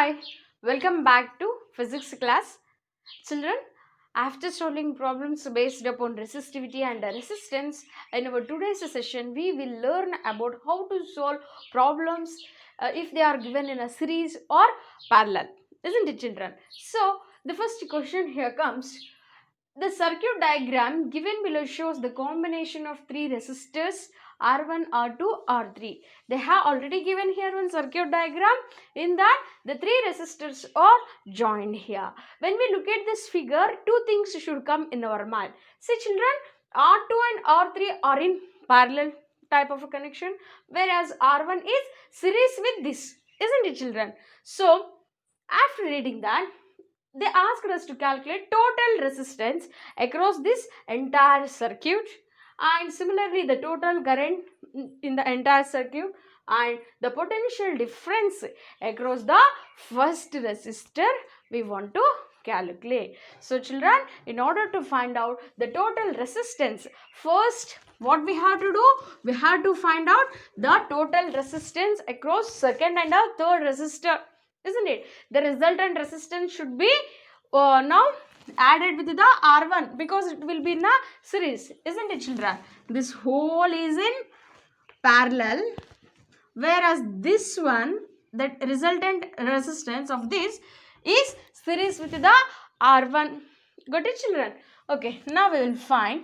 Hi, welcome back to physics class. Children, after solving problems based upon resistivity and resistance, in our today's session, we will learn about how to solve problems if they are given in a series or parallel. Isn't it, children? So, the first question here comes. The circuit diagram given below shows the combination of three resistors R1, R2, R3. They have already given here one circuit diagram. In that, the three resistors are joined here. When we look at this figure, two things should come in our mind. See children, R2 and R3 are in parallel type of a connection, whereas R1 is series with this. Isn't it, children? So, after reading that, they asked us to calculate total resistance across this entire circuit, and similarly the total current in the entire circuit and the potential difference across the first resistor we want to calculate. So children, in order to find out the total resistance, first what we have to do, we have to find out the total resistance across second and a third resistor. Isn't it? The resultant resistance should be now added with the R1 because it will be in a series. Isn't it, children? This whole is in parallel, whereas this one, the resultant resistance of this is series with the R1. Got it, children? Okay, now we will find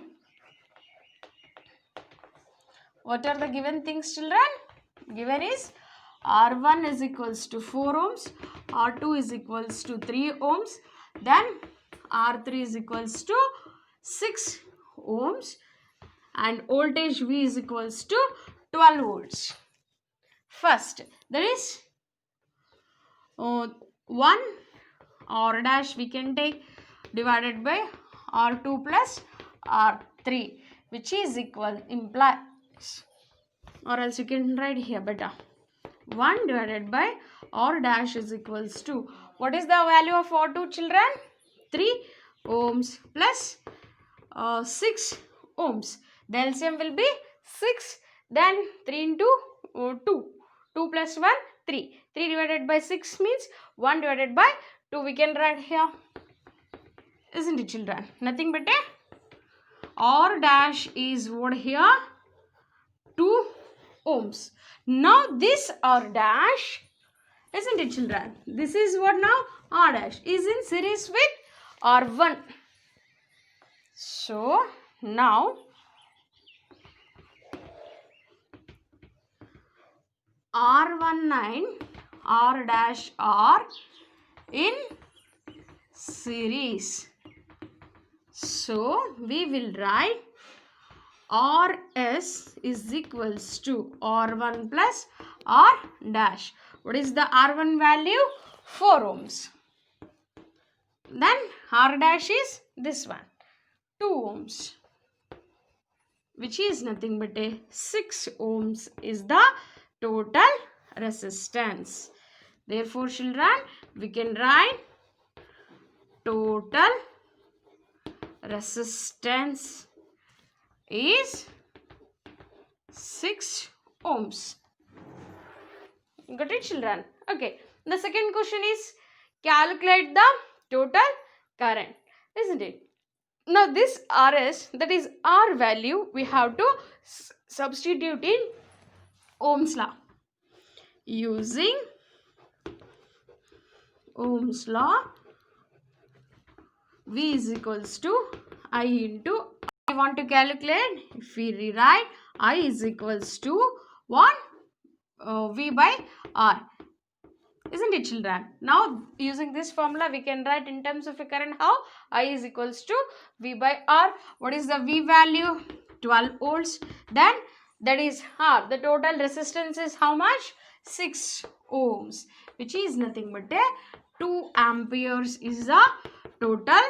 what are the given things, children. Given is R1 is equals to 4 ohms, R2 is equals to 3 ohms, then R3 is equals to 6 ohms, and voltage V is equals to 12 volts. First, there is 1 R dash we can take divided by R2 plus R3, which is equal, implies, or else you can write here better. 1 divided by R dash is equals to, what is the value of R2, children? 3 ohms plus 6 ohms. The LCM will be 6, then 3 into 2. 2 plus 1, 3. 3 divided by 6 means 1 divided by 2 we can write here. Isn't it, children? Nothing but a R dash is what here? 2 ohms. Now this R dash, isn't it, children? This is what now? R dash is in series with R1. So now R19 R dash are in series. So we will write RS is equals to R1 plus R dash. What is the R1 value? 4 ohms. Then R dash is this one, 2 ohms, which is nothing but a 6 ohms is the total resistance. Therefore, children, we can write total resistance is 6 ohms. Got it, children? Okay. The second question is calculate the total current. Isn't it? Now this RS, that is R value, we have to substitute in Ohm's law. Using Ohm's law, V is equals to I into I want to calculate. If we rewrite, I is equals to 1 V by R. Isn't it, children? Now using this formula we can write in terms of a current how? I is equals to V by R. What is the V value? 12 volts. Then that is R. The total resistance is how much? 6 ohms, which is nothing but a 2 amperes is the total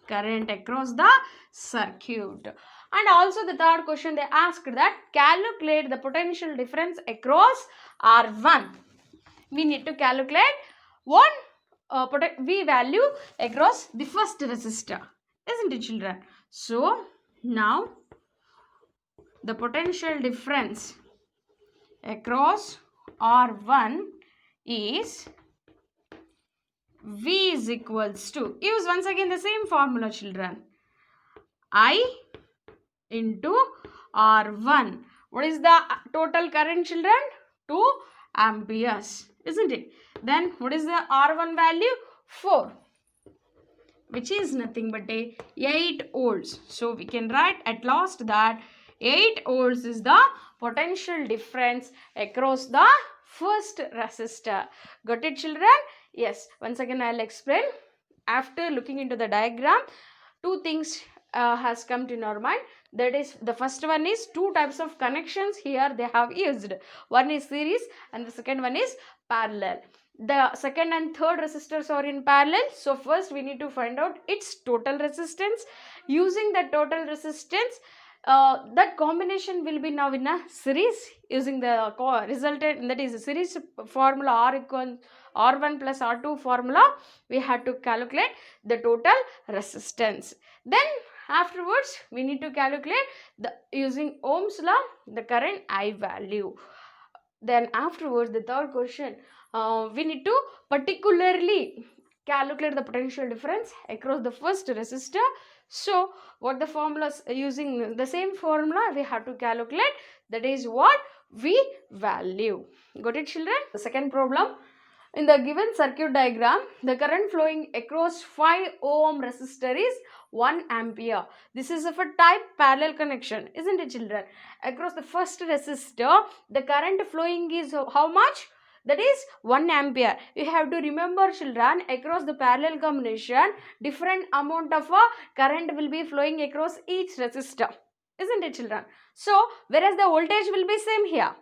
current across the circuit. And also the third question they asked that calculate the potential difference across R1. We need to calculate one V value across the first resistor. Isn't it, children? So now the potential difference across R1 is V is equals to, use once again the same formula children, I into R1. What is the total current children? 2 amperes, isn't it? Then what is the R1 value? 4, which is nothing but 8 volts. So we can write at last that 8 volts is the potential difference across the first resistor. Got it children? Yes, once again I'll explain. After looking into the diagram, two things has come to our mind. That is, the first one is two types of connections here they have used. One is series and the second one is parallel. The second and third resistors are in parallel. So first we need to find out its total resistance. Using the total resistance, that combination will be now in a series. Using the resultant, that is a series formula, R equal R1 plus R2 formula, we had to calculate the total resistance. Then afterwards we need to calculate the using Ohm's law the current I value. Then afterwards the third question, we need to particularly calculate the potential difference across the first resistor. So what the formulas, using the same formula we have to calculate, that is what V value. Got it children? The second problem, in the given circuit diagram, the current flowing across 5 ohm resistor is 1 ampere. This is of a type parallel connection, isn't it children? Across the first resistor, the current flowing is how much? That is 1 ampere. You have to remember children, across the parallel combination, different amount of current will be flowing across each resistor, isn't it children? So whereas the voltage will be same here.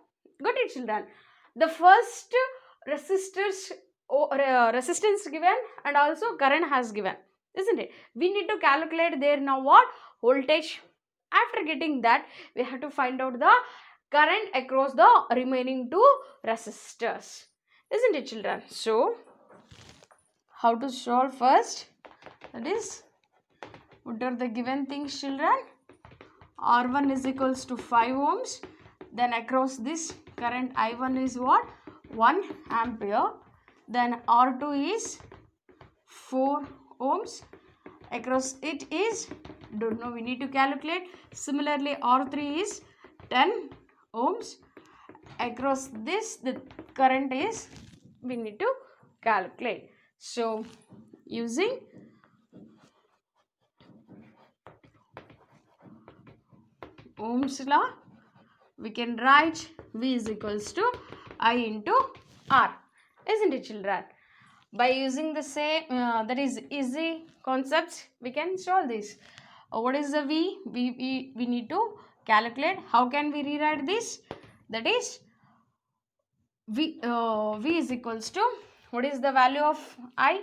Got it children? The first resistance given and also current has given, isn't it? We need to calculate there now what? Voltage. After getting that, we have to find out the current across the remaining two resistors, isn't it children? So how to solve first? That is, what are the given things children? R1 is equals to 5 ohms. Then across this current I1 is what? 1 ampere. Then R2 is 4 ohms. Across it is, don't know, we need to calculate. Similarly, R3 is 10 ohms. Across this, the current is, we need to calculate. So using Ohm's law, we can write V is equals to I into R, isn't it children? By using the same, that is easy concepts, we can solve this. What is the V? We need to calculate. How can we rewrite this? That is, V is equals to, what is the value of I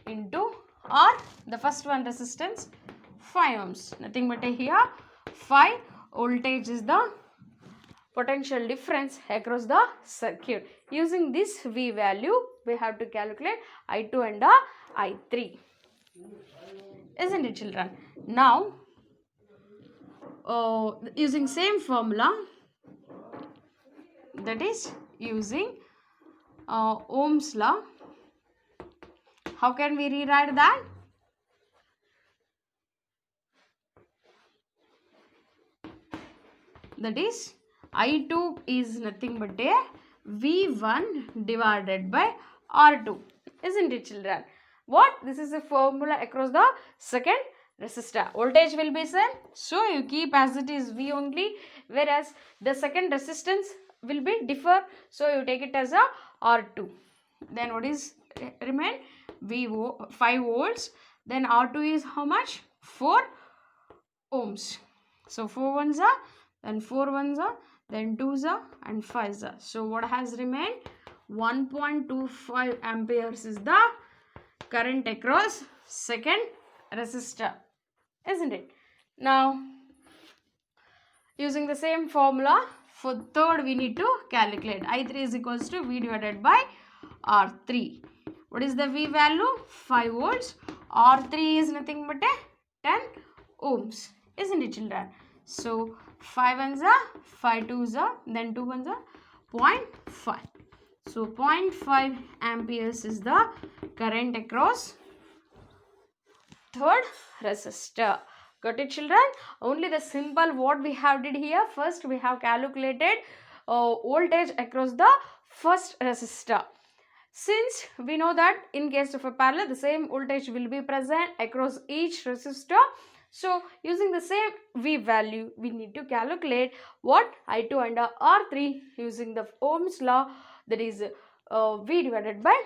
into R? The first one resistance 5 ohms, nothing but here 5. Voltage is the potential difference across the circuit. Using this V value, we have to calculate I2 and I3, isn't it children? Now using same formula, that is using Ohm's law, how can we rewrite that? That is, I2 is nothing but a V1 divided by R2, isn't it children? What? This is a formula across the second resistor. Voltage will be same, so you keep as it is V only, whereas the second resistance will be differ, so you take it as a R2. Then what is remain? V 5 volts. Then R2 is how much? 4 ohms. So 4 ones are, then 4 ones are, then 2s are, and 5s are. So what has remained? 1.25 amperes is the current across second resistor, isn't it? Now using the same formula, for third we need to calculate. I3 is equals to V divided by R3. What is the V value? 5 volts. R3 is nothing but 10 ohms, isn't it children? So 5 ones are, 5 2s are, then 2 ones are 0.5. So 0.5 amperes is the current across third resistor. Got it, children? Only the simple what we have did here. First we have calculated voltage across the first resistor. Since we know that in case of a parallel, the same voltage will be present across each resistor. So using the same V value, we need to calculate what I2 and R3 using the Ohm's law, that is V divided by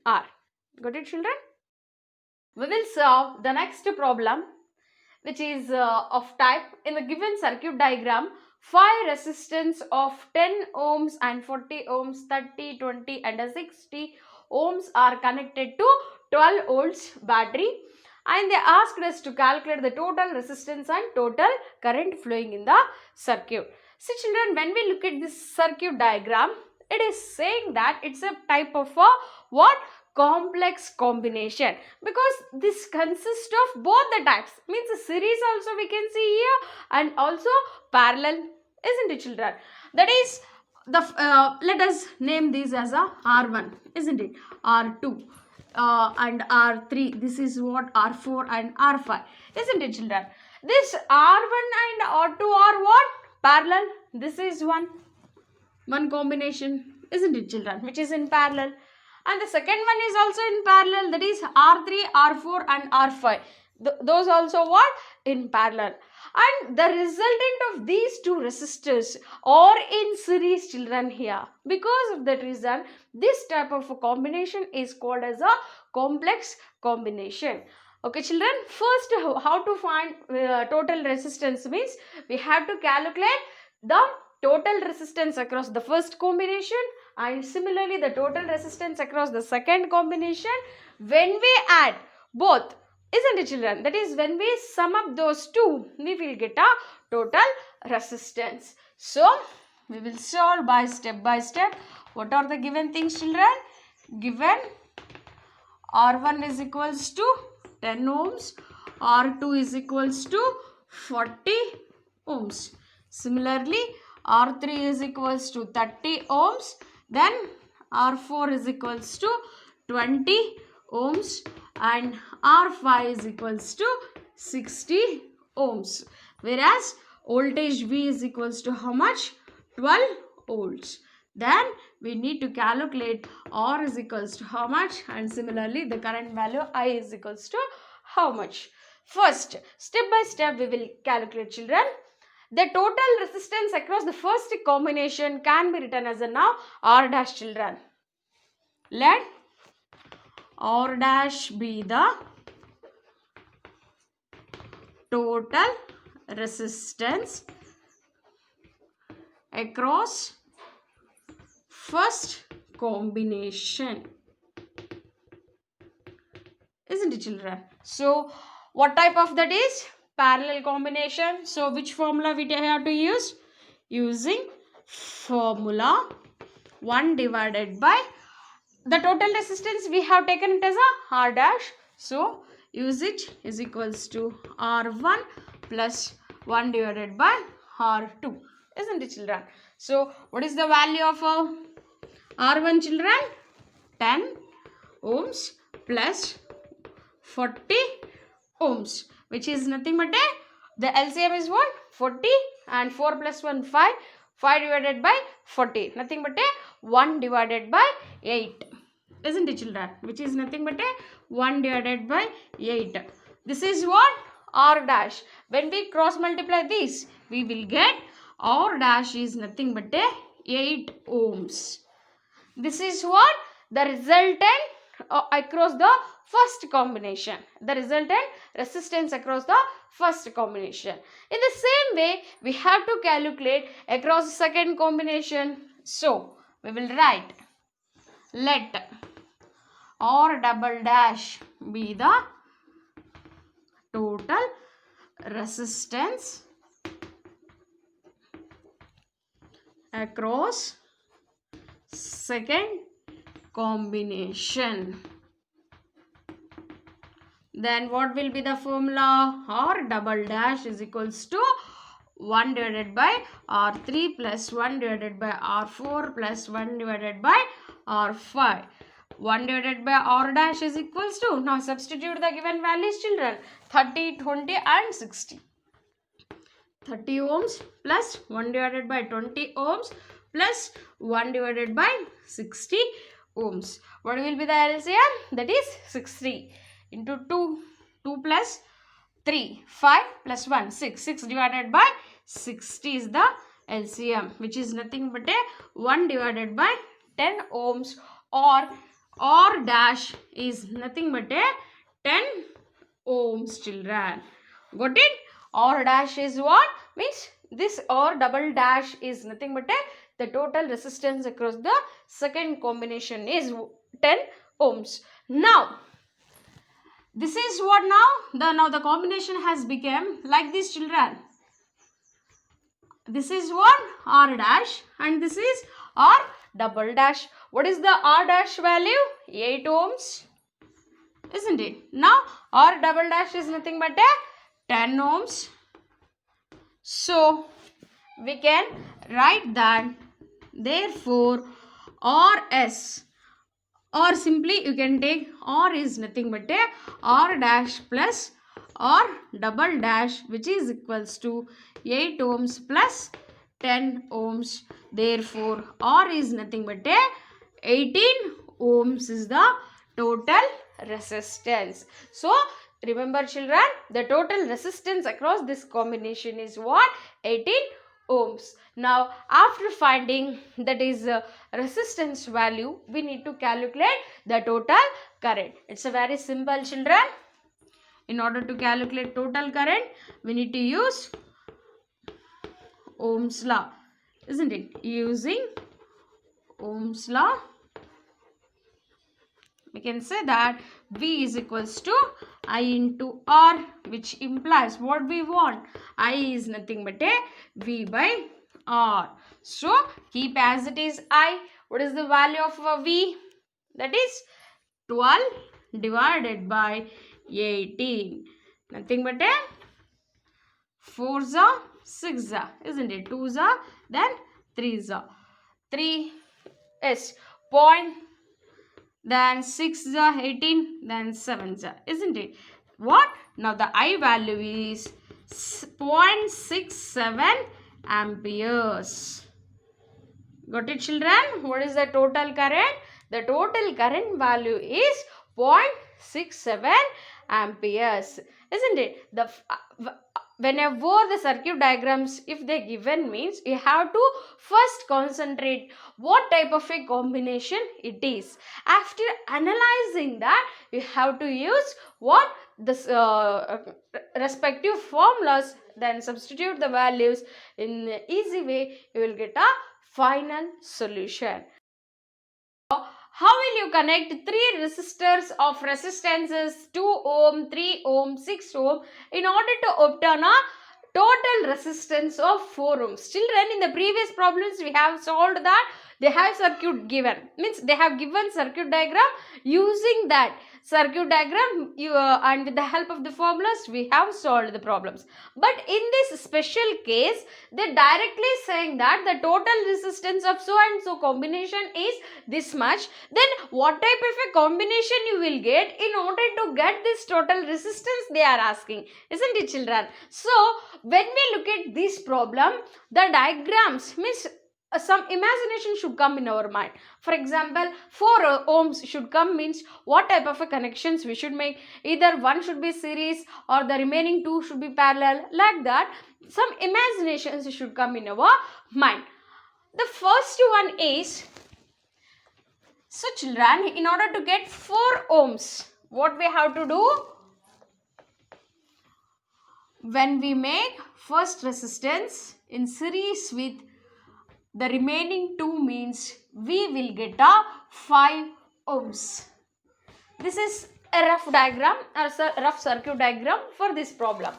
R. Got it, children? We will solve the next problem, which is of type in the given circuit diagram. 5 resistance of 10 ohms and 40 ohms, 30, 20 and 60 ohms are connected to 12 volts battery, and they asked us to calculate the total resistance and total current flowing in the circuit. See children, when we look at this circuit diagram, it is saying that it's a type of a what? Complex combination, because this consists of both the types, means a series also we can see here and also parallel, isn't it, children? That is the let us name these as a R1, isn't it, R2 and R3. This is what R4 and R5, isn't it, children? This R1 and R2 are what? Parallel. This is one combination, isn't it, children, which is in parallel. And the second one is also in parallel, that is R3, R4 and R5. Those also what? In parallel. And the resultant of these two resistors are in series, children, here. Because of that reason, this type of a combination is called as a complex combination. Okay, children, first how to find total resistance means we have to calculate the total resistance across the first combination and similarly the total resistance across the second combination. When we add both, isn't it, children? That is, when we sum up those two, we will get a total resistance. So we will solve by step. What are the given things, children? Given R1 is equals to 10 ohms, R2 is equals to 40 ohms. Similarly, R3 is equals to 30 ohms. Then R4 is equals to 20 ohms and R5 is equals to 60 ohms. Whereas voltage V is equals to how much? 12 volts. Then we need to calculate R is equals to how much, and similarly the current value I is equals to how much. First, step by step we will calculate, children. The total resistance across the first combination can be written as a now R dash, children. Let R dash be the total resistance across first combination, isn't it, children? So what type of that is? Parallel combination. So which formula we have to use? Using formula 1 divided by the total resistance we have taken it as a R dash. So use it is equals to R1 plus 1 divided by R2, isn't it, children? So what is the value of R1, children? 10 ohms plus 40 ohms, which is nothing but the LCM is what? 40 and 4 plus 1 5. 5 divided by 40, nothing but 1 divided by 8, isn't it, children? Which is nothing but 1 divided by 8. This is what? R dash. When we cross multiply this, we will get R dash is nothing but 8 ohms. This is what? The resultant across the first combination. The resultant resistance across the first combination. In the same way, we have to calculate across the second combination. So, we will write, let R double dash be the total resistance across second combination. Then what will be the formula? R double dash is equals to 1 divided by R3 plus 1 divided by R4 plus 1 divided by or 5. 1 divided by r dash is equals to, now substitute the given values children, 30, 20 and 60. 30 ohms plus 1 divided by 20 ohms plus 1 divided by 60 ohms. What will be the LCM? That is 60 into 2. 2 plus 3, 5 plus 1, 6. 6 divided by 60 is the LCM, which is nothing but a 1 divided by 10 ohms, or R dash is nothing but a 10 ohms children. Got it? R dash is what? Means this R double dash is nothing but a, the total resistance across the second combination is 10 ohms. Now, this is what now the combination has become like this children. This is what? R dash and this is R double dash. What is the R dash value? 8 ohms. Isn't it? Now R double dash is nothing but a 10 ohms. So we can write that therefore RS, or simply you can take R is nothing but a R dash plus R double dash, which is equals to 8 ohms plus 10 ohms. Therefore R is nothing but a 18 ohms is the total resistance. So remember children, the total resistance across this combination is what? 18 ohms. Now after finding that is resistance value, we need to calculate the total current. It's a very simple children. In order to calculate total current, we need to use Ohm's law, isn't it? Using Ohm's law, we can say that V is equals to I into R, which implies what we want. I is nothing but a V by R. So keep as it is I. What is the value of V? That is 12 divided by 18. Nothing but a 4s are 6s are, isn't it? 2s are, then 3s are. 3 is point, then 6s are 18, then 7s are, isn't it? What? Now the I value is 0.67 amperes. Got it children? What is the total current? The total current value is 0.67 amperes, isn't it? Whenever the circuit diagrams, if they given, means you have to first concentrate what type of a combination it is. After analyzing that, you have to use what this respective formulas, then substitute the values in an easy way. You will get a final solution. How will you connect three resistors of resistances 2 ohm, 3 ohm, 6 ohm in order to obtain a total resistance of 4 ohms? Children, in the previous problems we have solved that they have circuit given, means they have given circuit diagram. Using that circuit diagram and with the help of the formulas we have solved the problems. But in this special case, they directly saying that the total resistance of so and so combination is this much. Then what type of a combination you will get in order to get this total resistance they are asking, isn't it children? So when we look at this problem, the diagrams means some imagination should come in our mind. For example, 4 ohms should come, means what type of a connections we should make. Either one should be series or the remaining 2 should be parallel, like that. Some imaginations should come in our mind. The first one is, so children, in order to get 4 ohms, what we have to do? When we make first resistance in series with the remaining 2, means we will get a 5 ohms. This is a rough diagram or rough circuit diagram for this problem.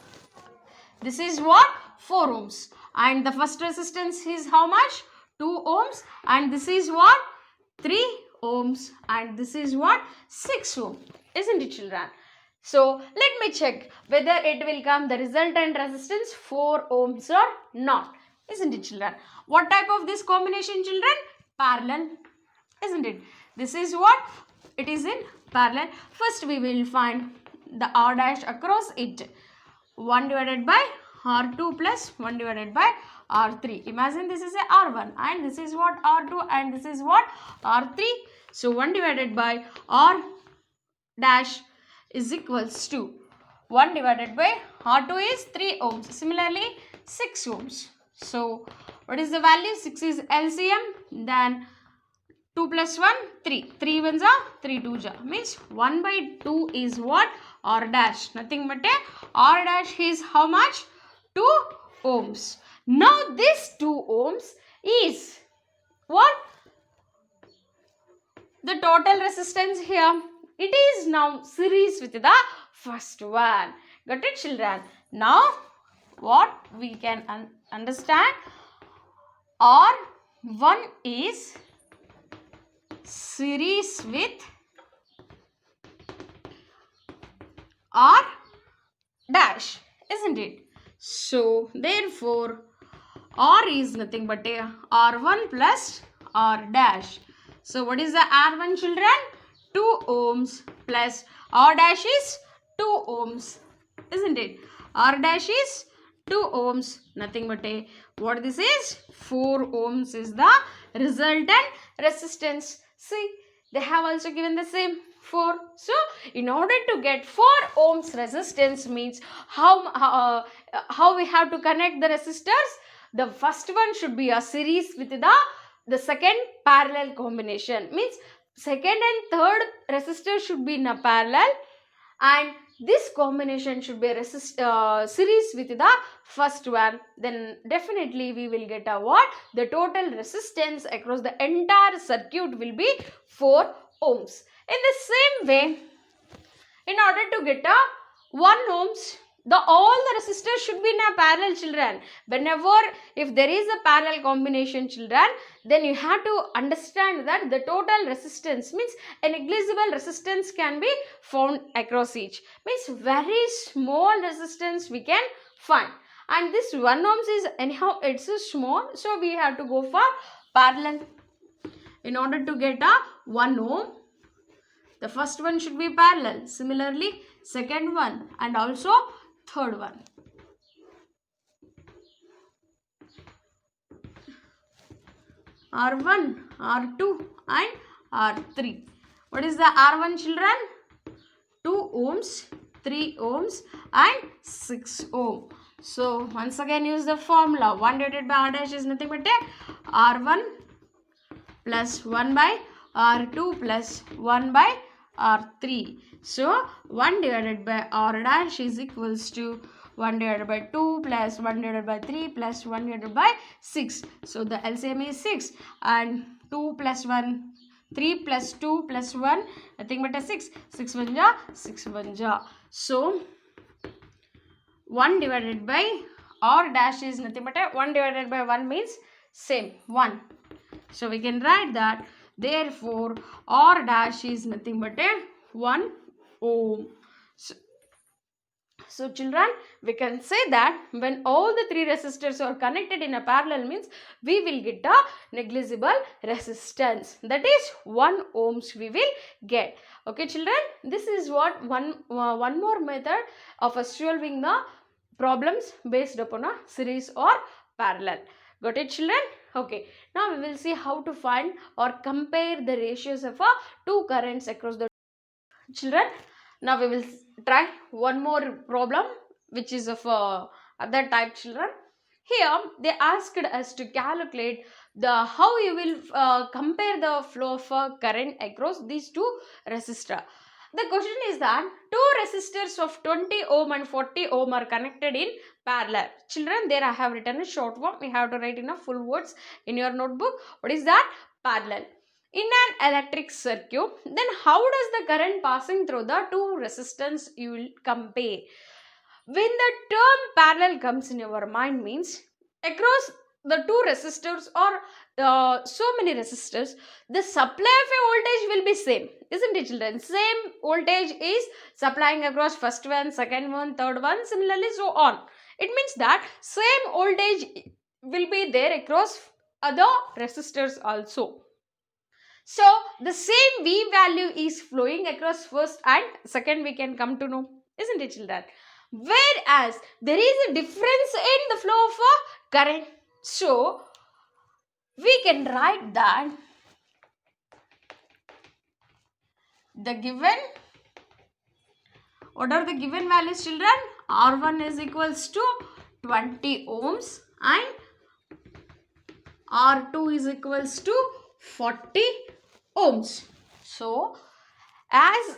This is what? 4 ohms. And the first resistance is how much? 2 ohms. And this is what? 3 ohms. And this is what? 6 ohms. Isn't it children? So let me check whether it will come the resultant resistance 4 ohms or not. Isn't it children? What type of this combination children? Parallel. isn't it? This is what it is in parallel. First we will find the R dash across it. 1 divided by R2 plus 1 divided by R3. Imagine this is a R1 and this is what R2 and this is what R3. So 1 divided by R dash is equals to 1 divided by R2 is 3 ohms. Similarly 6 ohms. So what is the value? 6 is LCM. Then 2 plus 1, 3. 3 ones are 3 2s are. Means 1 by 2 is what? R dash. Nothing but a R dash is how much? 2 ohms. Now this 2 ohms is what? The total resistance here. It is now series with the first one. Got it, children? Now what we can understand? R1 is series with R dash, isn't it? So therefore R is nothing but a R1 plus R dash. So what is the R1, children? 2 ohms plus R dash is 2 ohms, isn't it? R dash is 2 ohms, nothing but a, what this is? 4 ohms is the resultant resistance. See, they have also given the same 4. So in order to get 4 ohms resistance means how we have to connect the resistors? The first one should be a series with the second parallel combination. Means second and third resistor should be in a parallel and this combination should be a series with the first one. Then definitely we will get a what? The total resistance across the entire circuit will be 4 ohms. In the same way, in order to get a 1 ohms, all the resistors should be in a parallel, children. Whenever if there is a parallel combination, children, then you have to understand that the total resistance means a negligible resistance can be found across each. Means very small resistance we can find. And this 1 ohms is anyhow it's a small, so we have to go for parallel. In order to get a 1 ohm, the first one should be parallel. Similarly, second one and also third one. R1, R2 and R3. What is the R1, children? 2 ohms, 3 ohms and 6 ohm. So once again use the formula. 1 divided by R dash is nothing but a R1 plus 1 by R2 plus 1 by R3. So 1 divided by R dash is equals to 1 divided by 2 plus 1 divided by 3 plus 1 divided by 6. So the LCM is 6 and 2 plus 1, 3 plus 2 plus 1, nothing but a 6. 6 1 ja, 6 1 ja. So 1 divided by R dash is nothing but a 1 divided by 1 means same 1. So we can write that therefore R dash is nothing but a 1 ohm. So children, we can say that when all the 3 resistors are connected in a parallel means we will get a negligible resistance. That is 1 ohms we will get. Okay children, this is what one more method of solving the problems based upon a series or parallel. Got it children? Okay, now we will see how to find or compare the ratios of 2 currents across the children. Now we will try one more problem which is of other type, children. Here they asked us to calculate the how you will compare the flow of current across these 2 resistors. The question is that 2 resistors of 20 ohm and 40 ohm are connected in parallel. Children, there I have written a short form. You have to write in a full words in your notebook. What is that? Parallel. In an electric circuit, then how does the current passing through the 2 resistors you will compare? When the term parallel comes in your mind means across the 2 resistors or so many resistors, the supply of a voltage will be same, isn't it children? Same voltage is supplying across first one, second one, third one, similarly so on. It means that same voltage will be there across other resistors also. So the same V value is flowing across first and second, we can come to know, isn't it, children? Whereas there is a difference in the flow of a current. So we can write that the given, what are the given values, children? R1 is equals to 20 ohms and R2 is equals to 40 ohms. So as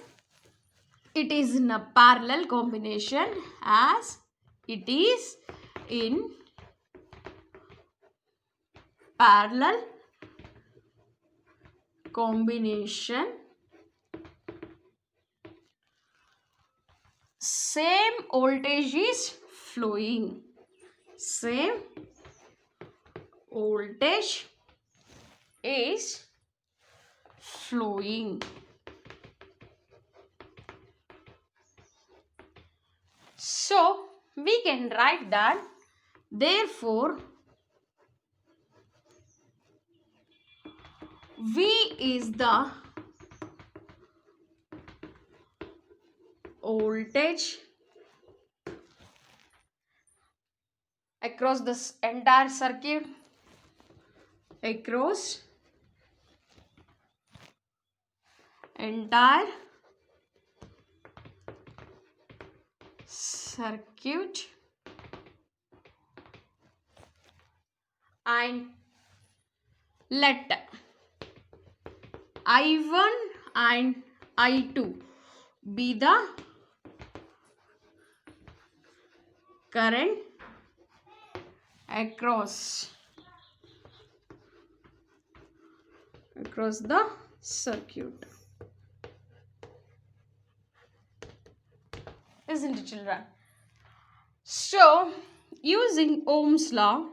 it is in a parallel combination, as it is in parallel combination, same voltage is flowing. Same voltage is flowing. So we can write that therefore V is the voltage across this entire circuit, across entire circuit, and let I1 and I2 be the current across the circuit. Isn't it, children? So using Ohm's law,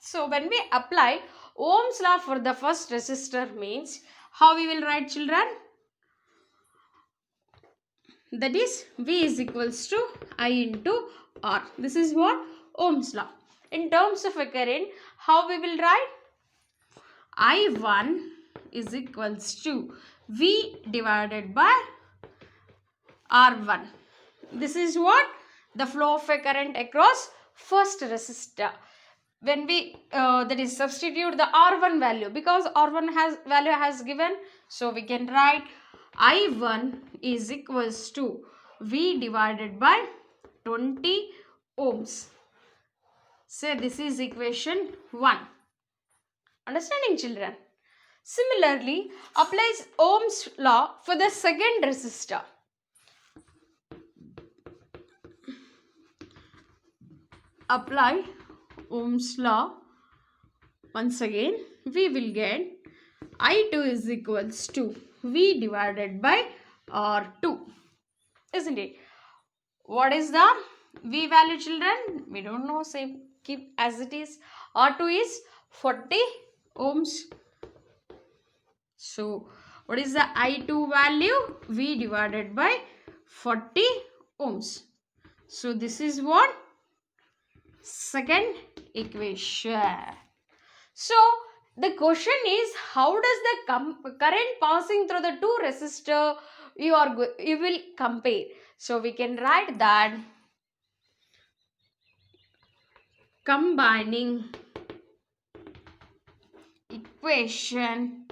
so when we apply Ohm's law for the first resistor, means how we will write, children? That is V is equals to I into R. This is what? Ohm's law. In terms of a current, how we will write? I1 is equals to V divided by R1. This is what? The flow of a current across first resistor. When we that is substitute the R1 value, because R1 value has given, so we can write I1 is equals to V divided by 20 ohms. Say this is equation 1. Understanding, children? Similarly, applies Ohm's law for the second resistor. Apply Ohm's law. Once again, we will get I2 is equals to V divided by R2. Isn't it? What is the V value, children? We don't know. Same. Keep as it is. R2 is 40 ohms. So, what is the I2 value? V divided by 40 ohms. So, this is what? Second equation. So, the question is, how does the current passing through the two resistor you will compare? So, we can write that combining equation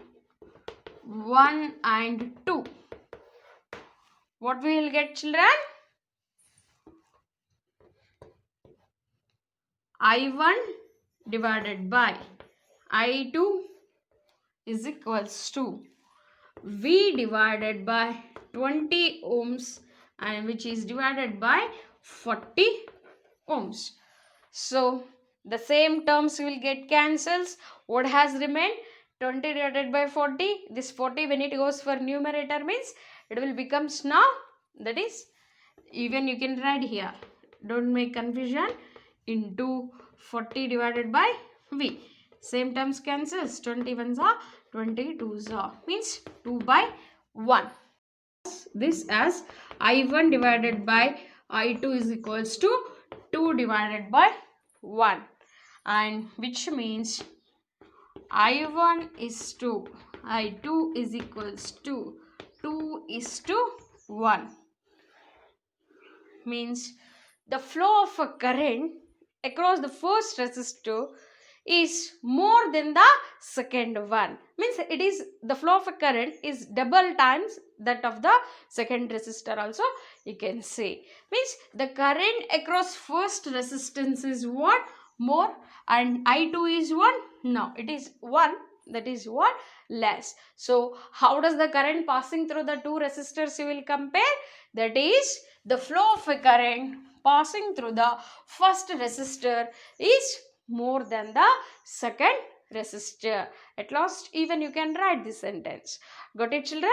1 and 2. What we will get, children? I1 divided by I2 is equals to V divided by 20 ohms, and which is divided by 40 ohms. So the same terms will get cancels. What has remained? 20 divided by 40. This 40, when it goes for numerator, means it will becomes now, that is, even you can write here, don't make confusion, into 40 divided by V. Same terms cancels. 21s are 22s are, means 2 by 1. This as I1 divided by I2 is equals to 2 divided by 1, and which means I1 is 2, I2 is equals to 2 is to 1, means the flow of a current across the first resistor is more than the second one, means it is the flow of a current is double times that of the second resistor also, you can say, means the current across first resistance is what more and I2 is 1, no, it is 1, that is what less. So how does the current passing through the two resistors you will compare, that is the flow of a current passing through the first resistor is more than the second resistor. At last even you can write this sentence. Got it, children?